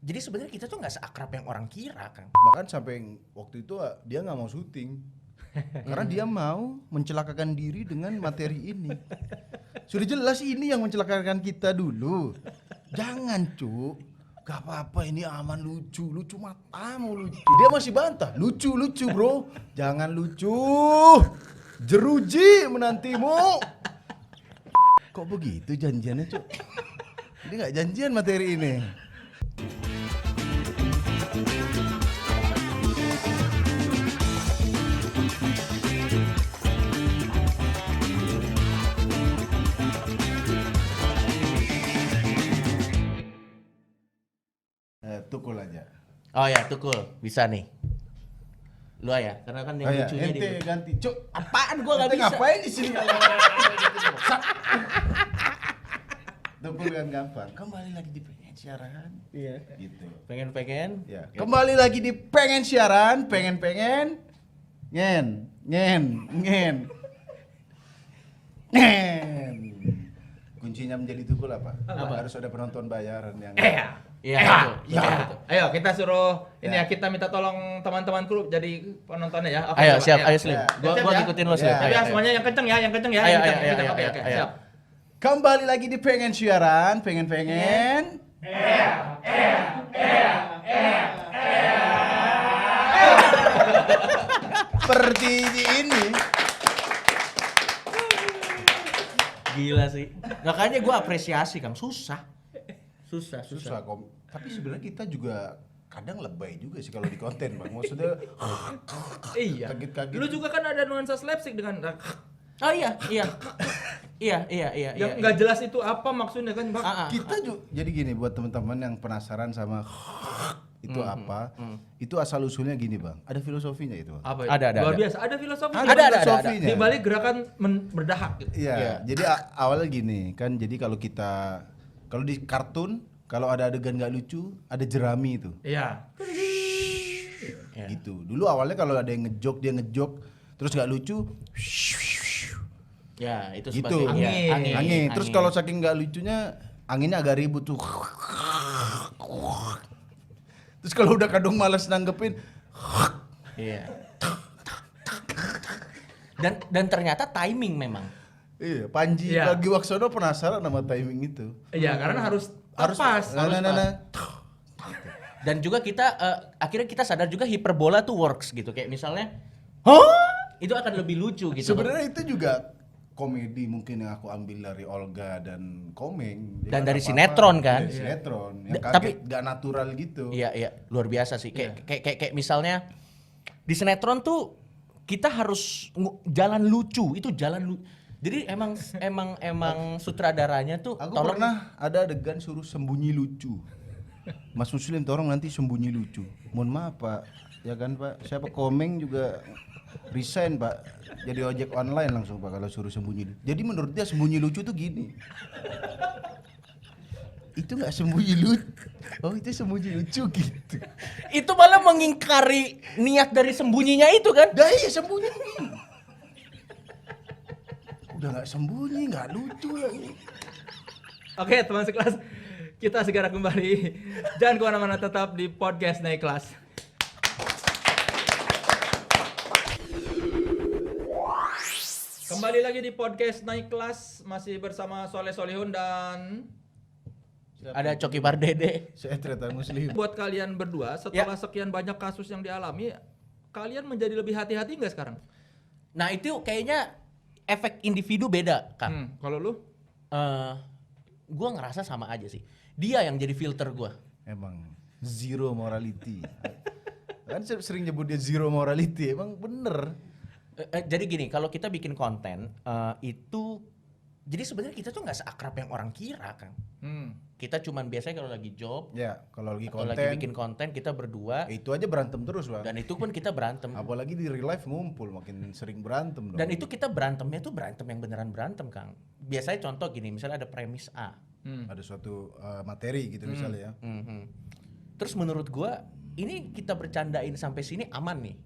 Jadi sebenarnya kita tuh nggak seakrab yang orang kira, Kang. Bahkan sampai waktu itu dia nggak mau syuting karena dia mau mencelakakan diri dengan materi ini. Sudah jelas ini yang mencelakakan kita dulu. Jangan, Cuk. Gak apa-apa, ini aman, lucu matamu lucu. Dia masih bantah, lucu bro. Jangan lucu, jeruji menantimu. Kok begitu janjiannya, Cuk? Ini gak janjian materi ini. Tukul aja. Oh ya, tukul. Bisa nih. Lu ya, karena kan yang Oh ya, lucunya ente di ganti. Cuk, apaan gua enggak ente bisa. ngapain di sini kalau Tukul kan gampang. Kembali lagi di pengen siaran. Iya. Gitu. Pengen-pengen. Ya. Kembali lagi di pengen siaran, pengen ngen. Kuncinya menjadi tukul apa? Harus ada penonton bayaran yang Iya, betul. ya. Betul. Ayo kita suruh ini Ya. ya, kita minta tolong teman-teman kru jadi penontonnya ya. Oke, Ayo, coba, siap. ya. Ayo, Slim. Ya. Gua Siap, ya? ngikutin lo, Slim. Ya. Tapi Ayo, ya ayo. semuanya yang kenceng ya, yang kenceng ya. Ayo, Yang ayo, kenceng, ayo, oke, ayo, oke, ayo. siap. Kembali lagi di pengen siaran, pengen seperti ini. Gila sih. Makanya gua apresiasi, Kang. Susah Susah kok. Tapi sebenarnya kita juga kadang lebay juga sih kalau di konten, Bang. Maksudnya Iya. kaget-kaget. Lu juga kan ada nuansa slapstick dengan Oh iya. yang nggak jelas itu apa maksudnya kan, Bang. Kita juga jadi gini buat teman-teman yang penasaran sama itu apa. Itu asal usulnya gini, Bang. Ada filosofinya itu, Bang. Apa? Ada. Luar biasa. Ada filosofi. Ada. filosofinya. Di balik gerakan berdahak gitu. Iya, Iya. jadi awalnya gini kan, jadi kalau di kartun kalau ada adegan nggak lucu ada jerami itu, Iya. Iya. gitu. Dulu awalnya kalau ada yang dia ngejok terus nggak lucu, Ya, itu gitu. sebagai ya, Angin. Terus kalau saking nggak lucunya anginnya agak ribut tuh. Terus kalau udah kadung malas nanggepin, iya. Dan ternyata timing memang. iya, Panji Iya. Pragiwaksono penasaran sama timing itu. Iya, karena harus pas. Nah. Dan juga kita akhirnya kita sadar juga hiperbola tuh works gitu. Kayak misalnya, "Hah?" Itu akan lebih lucu gitu. Sebenarnya itu juga komedi mungkin yang aku ambil dari Olga dan Komeng. Dan Jadi dari apa-apa, sinetron kan? Dari sinetron yang Tapi kaget, gak natural gitu. Iya, luar biasa sih. Kayak misalnya di sinetron tuh kita harus jalan lucu, itu jalan lucu. Jadi emang sutradaranya tuh Aku tolong pernah ada adegan suruh sembunyi lucu. Mas Muslim tolong nanti sembunyi lucu. Mohon maaf Pak, ya kan Pak. Siapa Komeng juga resign Pak. Jadi ojek online langsung Pak kalau suruh sembunyi lucu. Jadi menurut dia sembunyi lucu tuh gini. Itu nggak sembunyi lucu. Oh itu sembunyi lucu gitu. itu malah mengingkari niat dari sembunyinya itu kan. Dah iya sembunyi. Udah nggak sembunyi, nggak lucu lagi. Oke, teman sekelas, kita segera kembali. Jangan kemana-mana, tetap di podcast Naik Kelas. Kembali lagi di podcast Naik Kelas, masih bersama Soleh Solihun dan Ada Coki Pardede. Saya ternyata Muslim. buat kalian berdua. Setelah sekian banyak kasus yang dialami, kalian menjadi lebih hati-hati nggak sekarang? Nah, itu kayaknya efek individu beda, Kang. Kalau lu? Gua ngerasa sama aja sih. Dia yang jadi filter gua. Emang zero morality. Kan saya sering nyebut dia zero morality, emang bener. Jadi gini, kalau kita bikin konten itu, jadi sebenarnya kita tuh nggak seakrab yang orang kira, Kang. Kita cuman biasanya kalau lagi job, Ya, kalau lagi atau lagi konten, bikin konten kita berdua, itu aja berantem terus Bang. dan itu pun kita berantem. Apalagi di real life ngumpul, makin sering berantem dong. Dan itu kita berantemnya tuh berantem yang beneran berantem, Kang. Biasanya contoh gini, misalnya ada premis A. ada suatu materi gitu misalnya ya. Mhm. Terus menurut gua, ini kita bercandain sampai sini aman nih.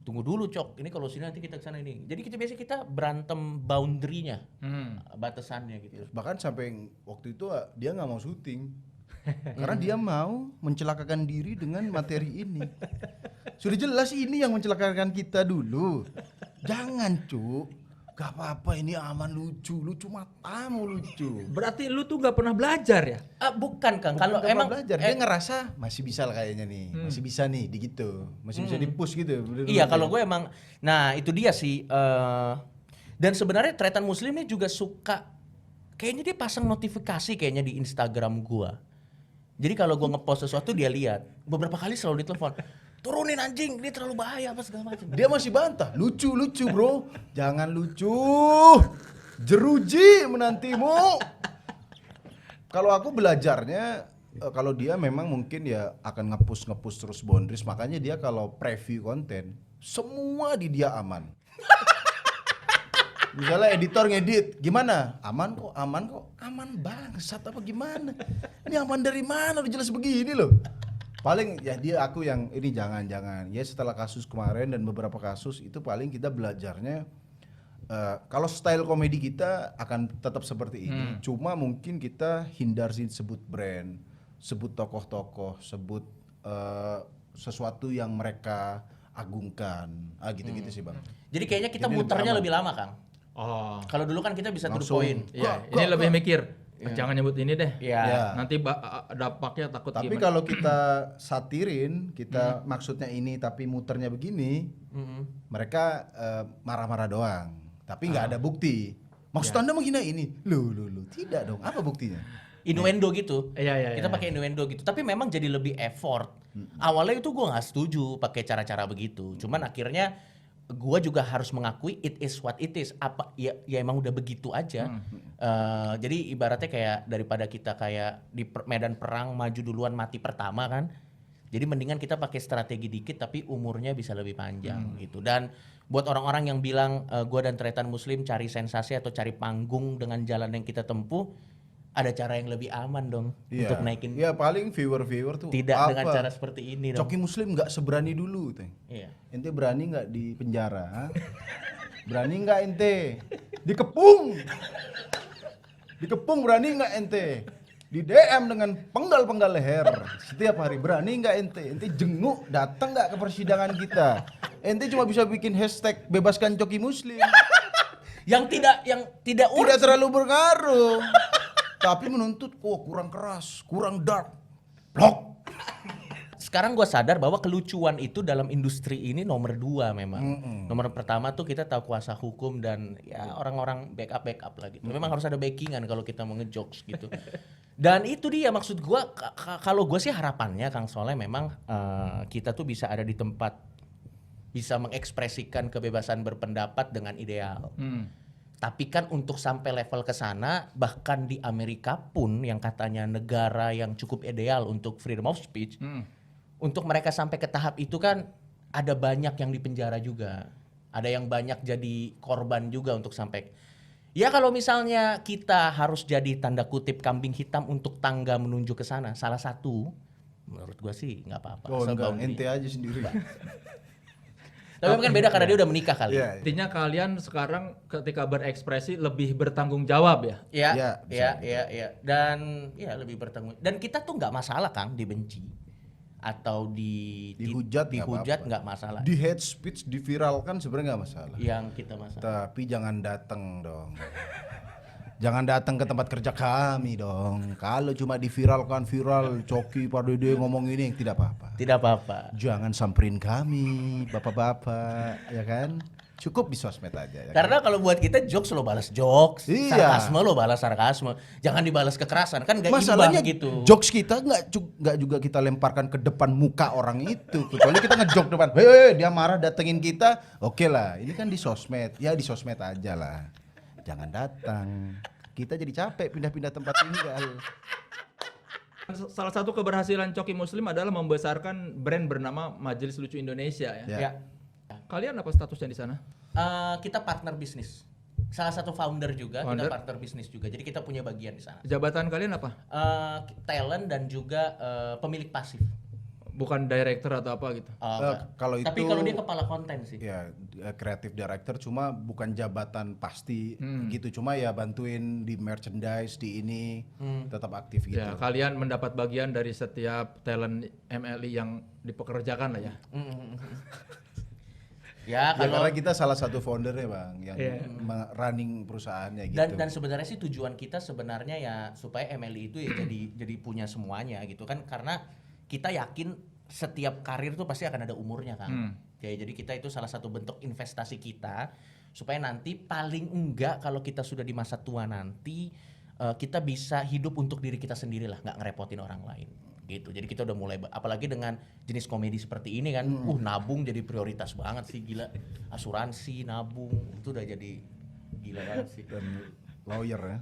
Tunggu dulu Cok, ini kalau sini nanti kita kesana ini. Jadi kita berantem boundary-nya, batasannya gitu. Bahkan sampai waktu itu dia nggak mau syuting Karena dia mau mencelakakan diri dengan materi ini. Sudah jelas ini yang mencelakakan kita dulu. Jangan, Cuk. Gak apa-apa, ini aman, lucu matamu lucu. Berarti lu tuh nggak pernah belajar ya? Bukan Kang, Kalau kalau emang belajar dia ngerasa masih bisa lah kayaknya nih, masih bisa nih di gitu, masih bisa di push gitu. iya kalau gue emang, nah itu dia sih. Dan sebenarnya Tretan Muslim ini juga suka, kayaknya dia pasang notifikasi kayaknya di Instagram gue. Jadi kalau gue ngepost sesuatu dia lihat, beberapa kali selalu ditelepon, turunin anjing, ini terlalu bahaya apa segala macam. Dia masih bantah, lucu bro, jangan lucu, jeruji menantimu. Kalau aku belajarnya, kalau dia memang mungkin ya akan nge-push terus boundaries, makanya dia kalau preview konten, semua di dia aman. Misalnya editor ngedit, gimana? Aman kok, aman bangsat apa gimana? Ini aman dari mana? Udah jelas begini loh. Paling ya aku yang ini jangan ya setelah kasus kemarin dan beberapa kasus itu paling kita belajarnya kalau style komedi kita akan tetap seperti ini, cuma mungkin kita hindar sih sebut brand, sebut tokoh-tokoh, sebut sesuatu yang mereka agungkan, gitu-gitu sih Bang. Jadi kayaknya kita Jadi muternya lebih lebih lama Kang. Oh. Kalau dulu kan kita bisa to the Langsung. point. Iya, ini lebih mikir. Jangan nyebut ini deh. Iya. Ya. Nanti dampaknya takut Tapi gimana. kalau kita satirin, kita maksudnya ini tapi muternya begini, mereka marah-marah doang. Tapi nggak ada bukti. Maksud Anda menghina ini? Loh, tidak dong. Apa buktinya? Innuendo gitu. Iya. Kita pakai innuendo gitu. Tapi memang jadi lebih effort. Awalnya itu gue nggak setuju pakai cara-cara begitu. Cuman akhirnya gue juga harus mengakui it is what it is. Apa ya emang udah begitu aja. Jadi ibaratnya kayak daripada kita kayak di medan perang maju duluan mati pertama kan. Jadi mendingan kita pakai strategi dikit tapi umurnya bisa lebih panjang gitu. Dan buat orang-orang yang bilang gue dan Tretan Muslim cari sensasi atau cari panggung dengan jalan yang kita tempuh, ada cara yang lebih aman dong untuk naikin. Iya, paling viewer tuh Tidak apa? dengan cara seperti ini dong. Coki Muslim nggak seberani dulu teh. Iya. Ente berani nggak di penjara? Ha? Berani nggak ente? Dikepung berani nggak ente? Di DM dengan penggal leher setiap hari, berani nggak ente? Ente jenguk datang nggak ke persidangan kita? Ente cuma bisa bikin hashtag bebaskan Coki Muslim. Yang tidak Tidak terlalu berpengaruh. Tapi menuntut kurang keras, kurang dark. Blok. Sekarang gue sadar bahwa kelucuan itu dalam industri ini nomor 2 memang. Nomor pertama tuh kita tahu kuasa hukum dan ya orang-orang backup lah gitu. Memang harus ada backingan kalau kita mau ngejokes gitu. Dan itu dia maksud gue, kalau gue sih harapannya Kang Soleh memang kita tuh bisa ada di tempat bisa mengekspresikan kebebasan berpendapat dengan ideal. Tapi kan untuk sampai level ke sana, bahkan di Amerika pun yang katanya negara yang cukup ideal untuk freedom of speech, untuk mereka sampai ke tahap itu kan ada banyak yang dipenjara juga. Ada yang banyak jadi korban juga untuk sampai. Ya kalau misalnya kita harus jadi tanda kutip kambing hitam untuk tangga menuju ke sana, salah satu menurut gua sih nggak apa-apa. Oh Asal enggak, boundary. ente aja sendiri. Tapi kan beda karena dia udah menikah kali. Iya. Intinya kalian sekarang ketika berekspresi lebih bertanggung jawab ya? Iya. Dan ya lebih bertanggung. Dan kita tuh nggak masalah Kang dibenci atau Dihujat nggak masalah. Di hate speech diviralkan sebenarnya nggak masalah. Yang kita masalah. Tapi jangan datang dong. Jangan datang ke tempat kerja kami dong. Kalau cuma diviralkan Coki Pak Dede ngomong ini tidak apa-apa. Tidak apa-apa. Jangan samperin kami, bapak-bapak, ya kan? Cukup di sosmed aja. Ya Karena kalau buat kita jokes lo balas jokes, Iya. sarkasme lo balas sarkasme. Jangan dibalas kekerasan kan nggak masalahnya imbang gitu. jokes kita nggak juga kita lemparkan ke depan muka orang itu. Kecuali kita ngejok depan, hei dia marah datengin kita, oke lah. Ini kan di sosmed, ya di sosmed aja lah. Jangan datang. Kita jadi capek pindah-pindah tempat tinggal. Salah satu keberhasilan Coki Muslim adalah membesarkan brand bernama Majelis Lucu Indonesia ya. Ya. Kalian apa statusnya di sana? Kita partner bisnis. Salah satu founder juga, Founder. kita partner bisnis juga. Jadi kita punya bagian di sana. Jabatan kalian apa? Talent dan juga pemilik pasif. bukan director atau apa gitu. Oh, enggak. Kalau Tapi itu- kalau dia kepala konten sih. Ya, creative director cuma bukan jabatan pasti gitu, cuma ya bantuin di merchandise di ini tetap aktif gitu. Ya, kalian mendapat bagian dari setiap talent MLI yang dipekerjakan lah ya. Ya Ya, kalau karena kita salah satu foundernya Bang yang Iya. running perusahaannya gitu. dan sebenarnya sih tujuan kita sebenarnya ya supaya MLI itu ya jadi punya semuanya gitu kan, karena kita yakin setiap karir tuh pasti akan ada umurnya kan. Ya, jadi kita itu salah satu bentuk investasi kita supaya nanti paling enggak kalau kita sudah di masa tua nanti kita bisa hidup untuk diri kita sendiri lah, nggak ngerepotin orang lain gitu. Jadi kita udah mulai, apalagi dengan jenis komedi seperti ini kan, nabung jadi prioritas banget sih, gila. Asuransi, nabung itu udah jadi gila banget sih. Dan lawyer ya.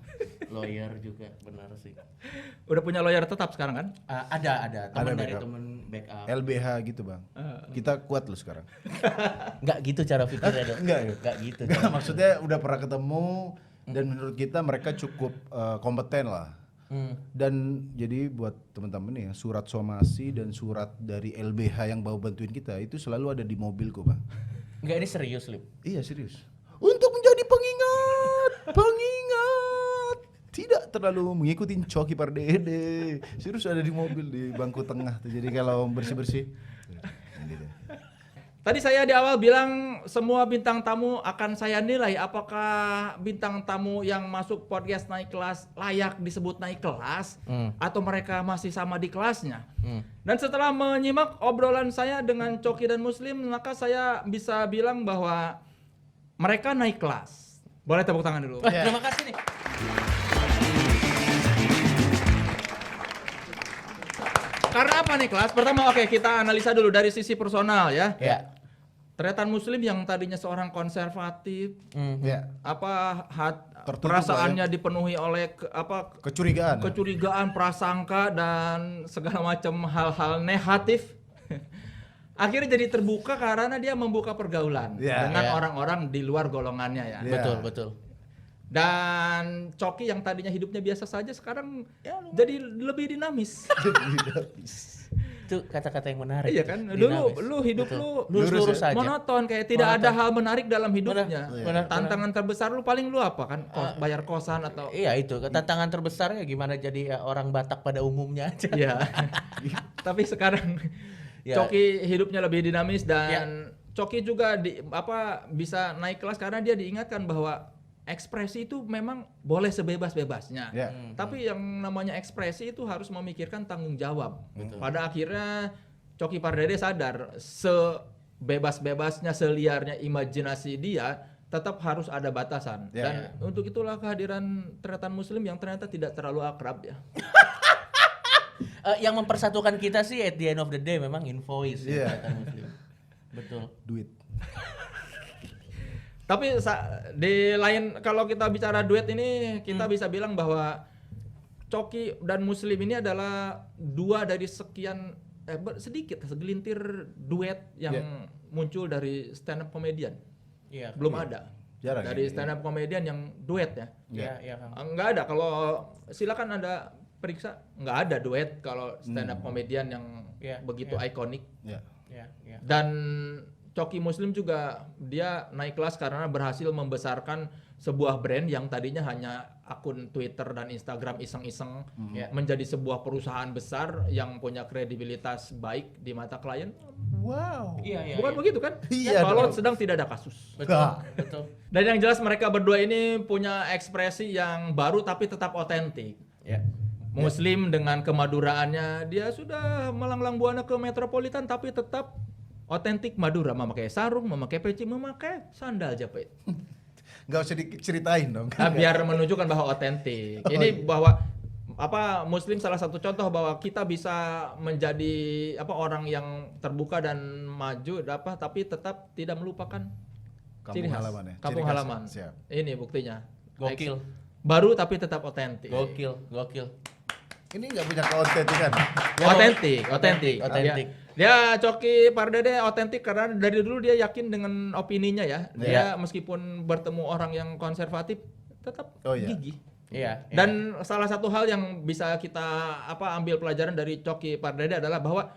Lawyer juga benar sih. Udah punya lawyer tetap sekarang kan? Ada teman dari backup. temen backup. LBH gitu Bang. Kita kuat loh sekarang. Nggak gitu cara pikirnya dong. Enggak ya? Nggak gitu. Enggak, maksudnya udah pernah ketemu dan menurut kita mereka cukup kompeten lah. Dan jadi buat teman-teman ya, surat somasi dan surat dari LBH yang bawa bantuin kita itu selalu ada di mobilku Bang. Nggak, ini serius Lip. Iya serius. Untuk menjadi pengingat, tidak terlalu mengikuti Coki Pardede. Serius ada di mobil di bangku tengah tuh. Jadi kalau bersih-bersih. Ini deh. Tadi saya di awal bilang semua bintang tamu akan saya nilai apakah bintang tamu yang masuk podcast naik kelas layak disebut naik kelas atau mereka masih sama di kelasnya. Dan setelah menyimak obrolan saya dengan Coki dan Muslim, maka saya bisa bilang bahwa mereka naik kelas. Boleh tepuk tangan dulu. Wah, terima kasih nih. Karena apa nih kelas? Pertama oke, kita analisa dulu dari sisi personal ya. Ya. Tretan Muslim yang tadinya seorang konservatif, Ya, Tertutup perasaannya dipenuhi oleh kecurigaan. kecurigaan, prasangka dan segala macam hal-hal negatif. Akhirnya jadi terbuka karena dia membuka pergaulan Ya. dengan Ya. orang-orang di luar golongannya ya. Ya. Betul. Dan Coki yang tadinya hidupnya biasa saja sekarang jadi lebih dinamis. Itu kata-kata yang menarik. Iya kan? Dulu Dinamis. lu hidup Betul. lu Lurus-lurus aja. monoton kayak tidak ada hal menarik dalam hidupnya. Benar. Tantangan terbesar lu paling lu apa kan? Bayar kosan atau Iya itu, tantangan terbesarnya gimana jadi orang Batak pada umumnya aja. ya. Tapi sekarang Ya. Coki hidupnya lebih dinamis dan Coki juga bisa naik kelas karena dia diingatkan bahwa ekspresi itu memang boleh sebebas-bebasnya. Ya. Tapi yang namanya ekspresi itu harus memikirkan tanggung jawab. Pada akhirnya Coki Pardede sadar sebebas-bebasnya, seliarnya imajinasi dia tetap harus ada batasan. Ya. Dan untuk itulah kehadiran Tretan Muslim yang ternyata tidak terlalu akrab ya. Yang mempersatukan kita sih at the end of the day memang invoice. Iya. Kata Muslim. Betul. Duit. Tapi di lain kalau kita bicara duet ini kita bisa bilang bahwa Coki dan Muslim ini adalah dua dari sekian sedikit segelintir duet yang muncul dari stand up comedian. Iya. Belum ada. Jarang Dari ya? stand up comedian yang duet ya. Iya, Kang. Enggak ada. Kalau silakan Anda periksa, nggak ada duet kalau stand up comedian yang Iya, begitu ikonik. Ya. Iya. Dan Coki Muslim juga dia naik kelas karena berhasil membesarkan sebuah brand yang tadinya hanya akun Twitter dan Instagram iseng-iseng menjadi sebuah perusahaan besar yang punya kredibilitas baik di mata klien. Wow. Iya. Bukan begitu kan? Iya Kalau dong. sedang tidak ada kasus. Betul. Dan yang jelas mereka berdua ini punya ekspresi yang baru tapi tetap otentik. Ya. Muslim dengan kemaduraannya dia sudah melanglang buana ke metropolitan tapi tetap otentik Madura, memakai sarung, memakai peci, memakai sandal jepit. Nggak usah diceritain dong. Nah, biar menunjukkan bahwa otentik. Ini bahwa Muslim salah satu contoh bahwa kita bisa menjadi orang yang terbuka dan maju tapi tetap tidak melupakan Kampung ciri khas. halaman ya. Kampung Ciri khas. halaman. Siap. Ini buktinya. Gokil. Baru tapi tetap otentik. Gokil. Ini nggak punya keautentikan. Otentik. Dia Coki Pardede otentik karena dari dulu dia yakin dengan opininya ya. Dia meskipun bertemu orang yang konservatif tetap gigih. Iya. Dan salah satu hal yang bisa kita ambil pelajaran dari Coki Pardede adalah bahwa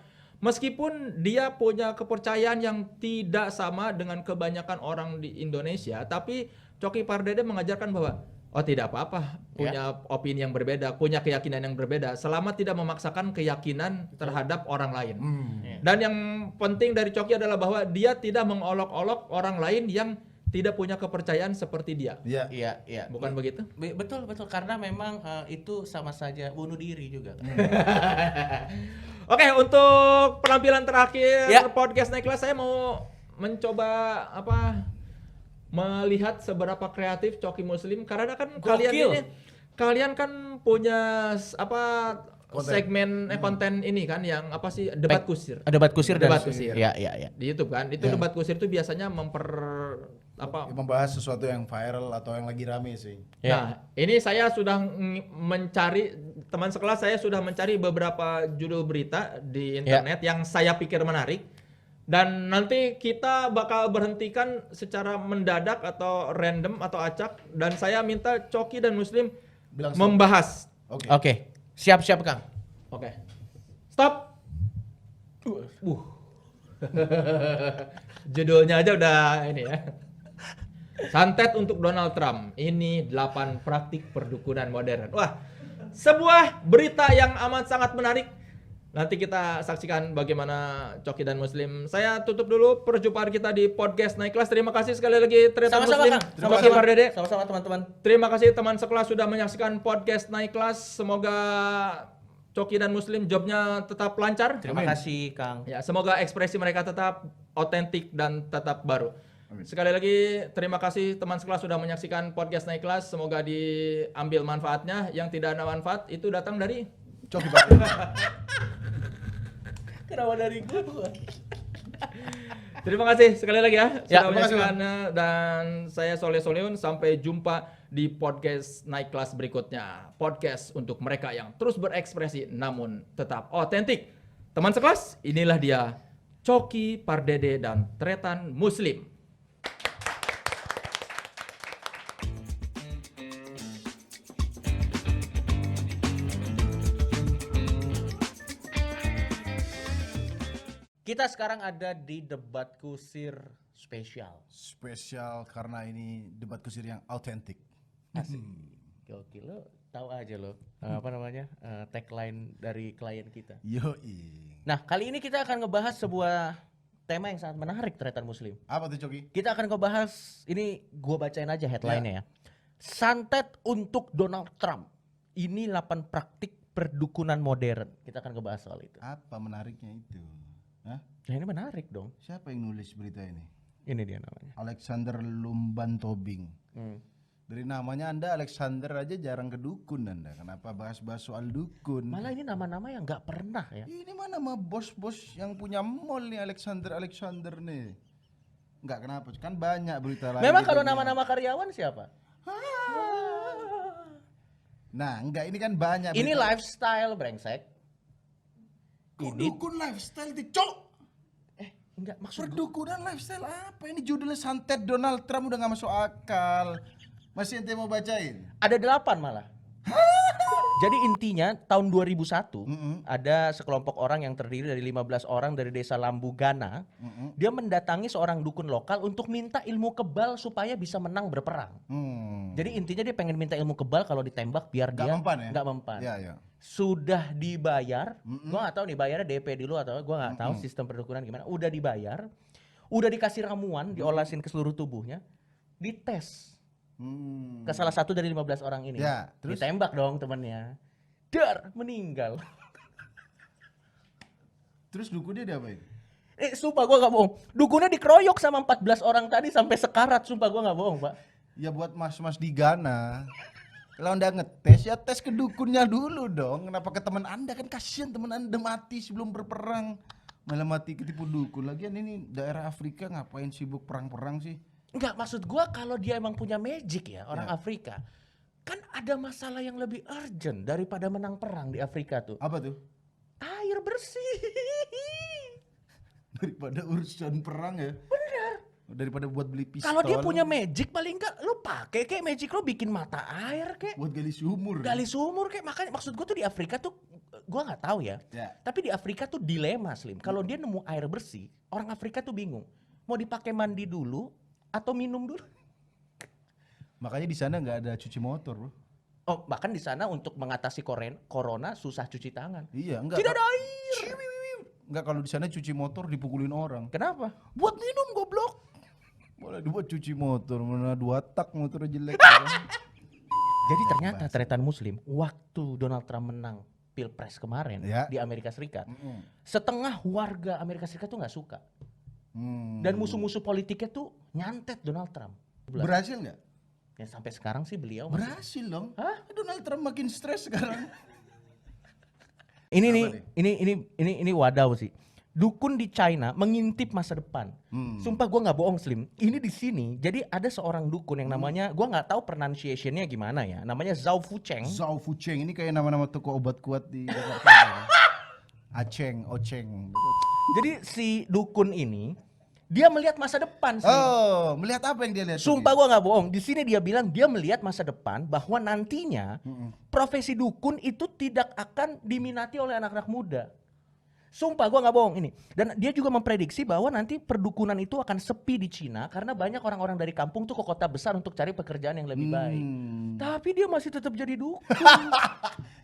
meskipun dia punya kepercayaan yang tidak sama dengan kebanyakan orang di Indonesia, tapi Coki Pardede mengajarkan bahwa oh tidak apa-apa punya opini yang berbeda, punya keyakinan yang berbeda, selama tidak memaksakan keyakinan terhadap orang lain. Dan yang penting dari Coki adalah bahwa dia tidak mengolok-olok orang lain yang tidak punya kepercayaan seperti dia. Iya. Iya. Bukan begitu? Betul karena memang itu sama saja bunuh diri juga kan. Oke, untuk penampilan terakhir Ya. podcast Naik Kelas saya mau mencoba melihat seberapa kreatif Coki Muslim karena kan Gokil. kalian kan punya Konten. segmen konten ini kan yang debat kusir. Debat kusir dan Debat kusir. Iya. Di YouTube kan. Itu debat kusir itu biasanya Membahas sesuatu yang viral atau yang lagi rame sih. Ya. Nah, ini saya sudah mencari, teman sekelas saya sudah mencari beberapa judul berita di internet yang saya pikir menarik. Dan nanti kita bakal berhentikan secara mendadak atau random atau acak. Dan saya minta Coki dan Muslim Bilang stop. membahas. Oke. Siap Kang. Oke. Stop. Judulnya aja udah ini ya. Santet untuk Donald Trump. Ini 8 praktik perdukunan modern. Wah, sebuah berita yang amat sangat menarik. Nanti kita saksikan bagaimana Coki dan Muslim. Saya tutup dulu perjumpaan kita di podcast Naik Kelas. Terima kasih sekali lagi Tretan Sama-sama Muslim. Kang. Coki Pardede. Sama-sama teman-teman. Terima kasih teman sekelas sudah menyaksikan podcast Naik Kelas. Semoga Coki dan Muslim jobnya tetap lancar. Terima kasih Kang. Ya, semoga ekspresi mereka tetap otentik dan tetap baru. Sekali lagi terima kasih teman sekelas sudah menyaksikan podcast Naik Kelas. Semoga diambil manfaatnya. Yang tidak ada manfaat itu datang dari Coki Pardede. Kenapa dari gua? Terima kasih sekali lagi ya Ya, sudah terima kasih, menyaksikan dan saya Soleh Soliun. Sampai jumpa di podcast Naik Kelas berikutnya. Podcast untuk mereka yang terus berekspresi namun tetap otentik. Teman sekelas, inilah dia Coki Pardede dan Tretan Muslim. Kita sekarang ada di debat kusir spesial. Spesial karena ini debat kusir yang autentik. Asik. Gokil, lo tahu aja lo tagline dari klien kita. Yoi. Nah, kali ini kita akan ngebahas sebuah tema yang sangat menarik Tretan Muslim. Apa tuh Coki? Kita akan ngebahas, ini gua bacain aja headline-nya ya. Santet untuk Donald Trump. Ini 8 praktik perdukunan modern. Kita akan ngebahas soal itu. Apa menariknya itu? Hah? Nah, ini menarik dong. Siapa yang nulis berita ini? Ini dia namanya. Alexander Lumban Tobing. Dari namanya Anda Alexander aja jarang ke dukun Anda. Kenapa bahas-bahas soal dukun? Malah ini nama-nama yang nggak pernah ya. Ini mana nama bos-bos yang punya mall nih Alexander nih. Enggak kenapa? Kan banyak berita lain. Memang di kalau dunia. nama-nama karyawan siapa? Nah, enggak ini kan banyak. Ini berita. lifestyle brengsek. Kok Ini dukun lifestyle di cok? enggak maksud gua. Perdukunan lifestyle apa? Ini judulnya santet Donald Trump udah gak masuk akal. Masih ente mau bacain? Ada 8 malah. Jadi intinya tahun 2001 ada sekelompok orang yang terdiri dari 15 orang dari desa Lambugana. Dia mendatangi seorang dukun lokal untuk minta ilmu kebal supaya bisa menang berperang. Jadi intinya dia pengen minta ilmu kebal kalau ditembak biar Nggak dia mempan ya? nggak mempan. Iya, iya. Sudah dibayar, gua nggak tahu nih bayarnya DP dulu atau gua nggak tahu sistem perdukunan gimana. Udah dibayar, udah dikasih ramuan, diolasin ke seluruh tubuhnya, dites. Ke salah satu dari 15 orang ini. Ya, terus? Ditembak dong temannya. Dar, meninggal. Terus dukunnya diapain? Sumpah gua gak bohong. Dukunnya dikeroyok sama 14 orang tadi sampai sekarat. Sumpah gua gak bohong, Pak. Ya buat mas-mas di Ghana. Kalau Anda ngetes ya tes ke dukunnya dulu dong. Kenapa ke teman Anda? Kan kasihan teman Anda mati sebelum berperang. Malah mati ketipu dukun. Lagian ini daerah Afrika ngapain sibuk perang-perang sih? Enggak, maksud gua kalau dia emang punya magic ya, orang Afrika. Kan ada masalah yang lebih urgent daripada menang perang di Afrika tuh. Apa tuh? Air bersih. Daripada urusan perang ya. Benar. Daripada buat beli pistol. Kalau dia punya magic paling enggak lu pakai kayak magic lu bikin mata air kayak buat gali sumur. gali sumur kayak. Makanya maksud gua tuh di Afrika tuh gua nggak tahu ya. Ya. Tapi di Afrika tuh dilema Slim. Kalau dia nemu air bersih, orang Afrika tuh bingung. Mau dipakai mandi dulu atau minum dulu? Makanya di sana nggak ada cuci motor, bro. Oh, bahkan di sana untuk mengatasi corona susah cuci tangan. Iya, enggak. Tidak ada air. Enggak, kalau di sana cuci motor dipukulin orang. Kenapa? Buat minum goblok. Boleh dibuat cuci motor, mana 2 tak motornya jelek. Kan? Jadi ternyata tretan muslim waktu Donald Trump menang Pilpres kemarin Ya. di Amerika Serikat, setengah warga Amerika Serikat tuh nggak suka. Dan musuh-musuh politiknya tuh nyantet Donald Trump. Berhasil nggak? Ya sampai sekarang sih beliau masih. Berhasil dong. Hah? Donald Trump makin stres sekarang. Ini nih, Apa ini wadaw sih. Dukun di China mengintip masa depan. Sumpah gua nggak bohong Slim. Ini di sini. Jadi ada seorang dukun yang namanya, gua nggak tahu pronunciation-nya gimana ya. Namanya Zhao Fucheng. Zhao Fucheng ini kayak nama-nama toko obat kuat di Jakarta. Aceng, Oceng. Jadi si dukun ini dia melihat masa depan Slim. Oh, melihat apa yang dia lihat? Sumpah gua nggak bohong. Di sini dia bilang dia melihat masa depan bahwa nantinya profesi dukun itu tidak akan diminati oleh anak-anak muda. Sumpah gua nggak bohong ini. Dan dia juga memprediksi bahwa nanti perdukunan itu akan sepi di Cina karena banyak orang-orang dari kampung tuh ke kota besar untuk cari pekerjaan yang lebih baik. Tapi dia masih tetap jadi dukun.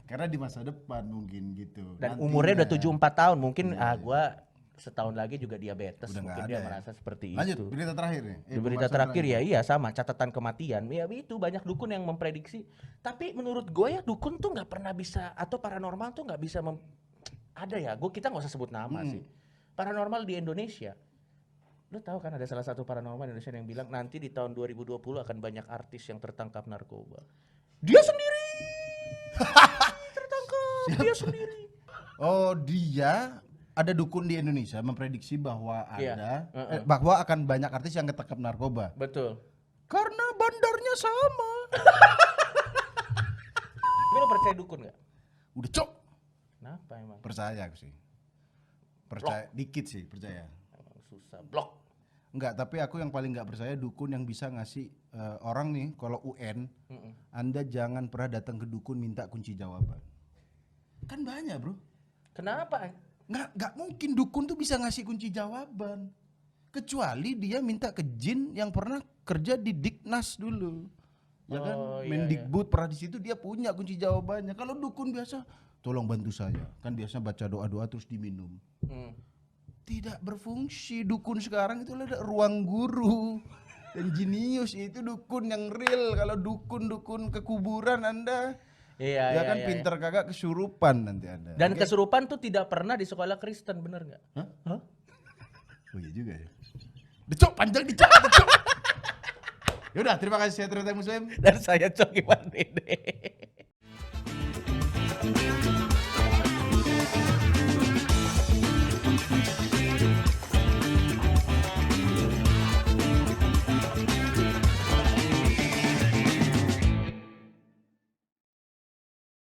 Karena di masa depan mungkin gitu. Dan Nantinya. umurnya udah 74 tahun. Mungkin gua setahun lagi juga diabetes. Udah nggak Mungkin ada dia ya. merasa seperti Lanjut, itu. berita terakhir nih. Di berita terakhir ya iya sama catatan kematian ya itu banyak dukun yang memprediksi tapi menurut gue ya dukun tuh nggak pernah bisa atau paranormal tuh nggak bisa ada ya kita nggak usah sebut nama sih paranormal di Indonesia lu tahu kan ada salah satu paranormal Indonesia yang bilang nanti di tahun 2020 akan banyak artis yang tertangkap narkoba dia sendiri tertangkap dia sendiri. Oh, dia ada dukun di Indonesia memprediksi bahwa Iya. ada bahwa akan banyak artis yang ketangkap narkoba. Betul. Karena bandarnya sama. Tapi lo percaya dukun nggak? Udah cok. Kenapa emang? Percaya aku sih. Percaya dikit sih percaya. Emang susah blok. Enggak, tapi aku yang paling nggak percaya dukun yang bisa ngasih orang nih kalau UN, Anda jangan pernah datang ke dukun minta kunci jawaban. Kan banyak, Bro. Kenapa? Nggak mungkin dukun tuh bisa ngasih kunci jawaban. Kecuali dia minta ke jin yang pernah kerja di Diknas dulu. Ya kan? Oh, iya, Mendikbud pernah di situ dia punya kunci jawabannya. Kalau dukun biasa, tolong bantu saya. Kan biasanya baca doa-doa terus diminum. Tidak berfungsi. Dukun sekarang itu ada ruang guru. Dan jenius itu dukun yang real. Kalau dukun-dukun ke kuburan Anda Iya, ya kan pinter kagak kesurupan nanti Anda. Dan kesurupan tuh tidak pernah di sekolah Kristen, bener nggak? Hah? Oh iya juga ya. Decok panjang dicok. Yaudah, terima kasih saya Tretan Muslim. Dan saya Coki Pardede.